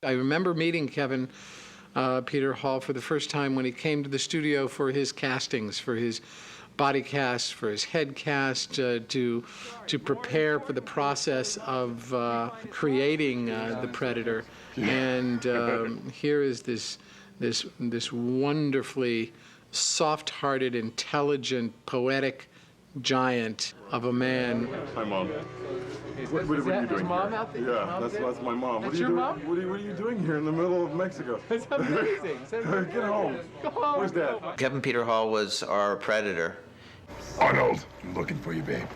I remember meeting Kevin Peter Hall for the first time when he came to the studio for his castings, for his body cast, for his head cast, to prepare for the process of creating the Predator. And here is this wonderfully soft-hearted, intelligent, poetic giant of a man. Hi, Mom. What are you doing Mom here? out there? Yeah, that's my mom. That's your mom? What are you doing here in the middle of Mexico? It's amazing. Get home. Go home. Where's Dad? Kevin Peter Hall was our Predator. Arnold, I'm looking for you, babe.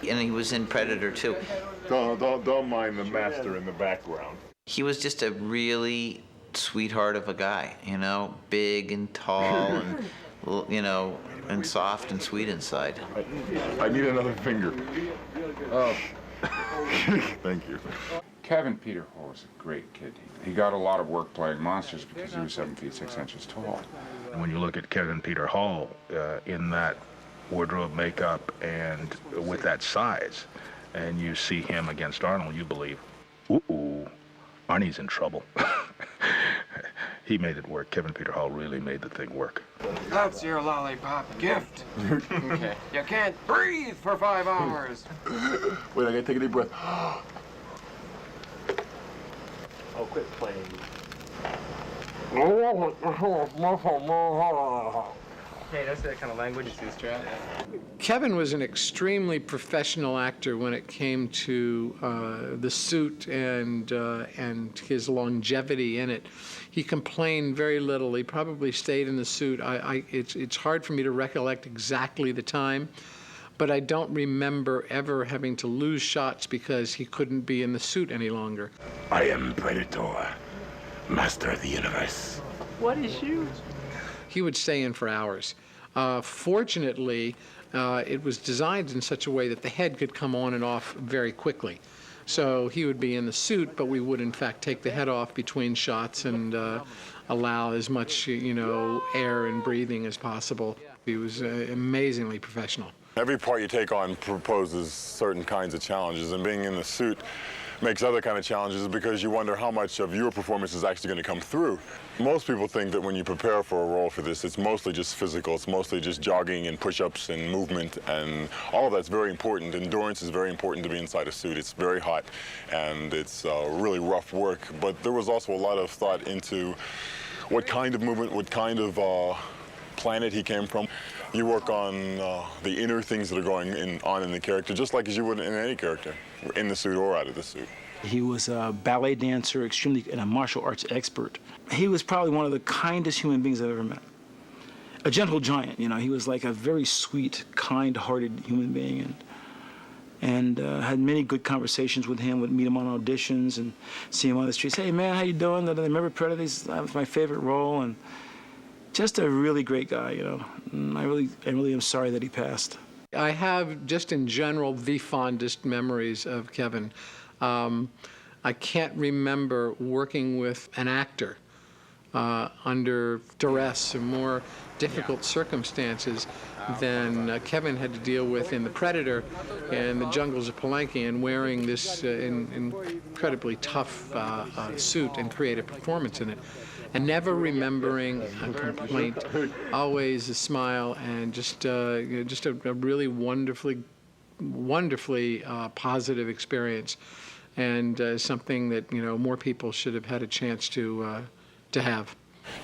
And he was in Predator too. Don't mind the master in the background. He was just a really sweetheart of a guy, you know, big and tall and, you know, and soft and sweet inside. I need another finger. Oh. Thank you. Kevin Peter Hall was a great kid. He got a lot of work playing monsters because he was 7 feet 6 inches tall. When you look at Kevin Peter Hall in that wardrobe, makeup, and with that size, and you see him against Arnold, you believe, ooh, Arnie's in trouble. He made it work. Kevin Peter Hall really made the thing work. That's your lollipop gift. Okay. You can't breathe for 5 hours. Wait, I gotta take a deep breath. Oh, quit playing. Hey, that's that kind of language is Strap. Kevin was an extremely professional actor when it came to the suit and his longevity in it. He complained very little. He probably stayed in the suit. It's hard for me to recollect exactly the time, but I don't remember ever having to lose shots because he couldn't be in the suit any longer. I am Predator, master of the universe. What is you? He would stay in for hours. Fortunately, it was designed in such a way that the head could come on and off very quickly. So he would be in the suit, but we would in fact take the head off between shots and allow as much, you know, air and breathing as possible. He was amazingly professional. Every part you take on proposes certain kinds of challenges, and being in the suit makes other kind of challenges because you wonder how much of your performance is actually going to come through. Most people think that when you prepare for a role for this, it's mostly just physical. It's mostly just jogging and push-ups and movement, and all of that's very important. Endurance is very important to be inside a suit. It's very hot, and it's really rough work. But there was also a lot of thought into what kind of movement, what kind of planet he came from. You work on the inner things that are going on in the character, just like as you would in any character, in the suit or out of the suit. He was a ballet dancer, and a martial arts expert. He was probably one of the kindest human beings I've ever met. A gentle giant, you know. He was like a very sweet, kind-hearted human being, and had many good conversations with him. Would meet him on auditions and see him on the streets. Hey man, how you doing? I remember Predators. That was my favorite role, and just a really great guy, you know. And I really am sorry that he passed. I have, just in general, the fondest memories of Kevin. I can't remember working with an actor under duress or more difficult circumstances than Kevin had to deal with in The Predator in the jungles of Palenque, and wearing this incredibly tough suit and create a performance in it. And never remembering a complaint, always a smile, and just a really wonderfully positive experience, and something that, you know, more people should have had a chance to have.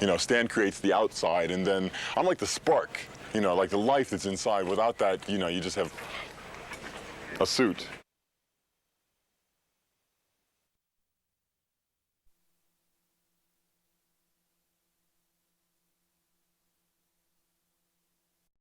You know, Stan creates the outside, and then I'm like the spark, you know, like the life that's inside. Without that, you know, you just have a suit.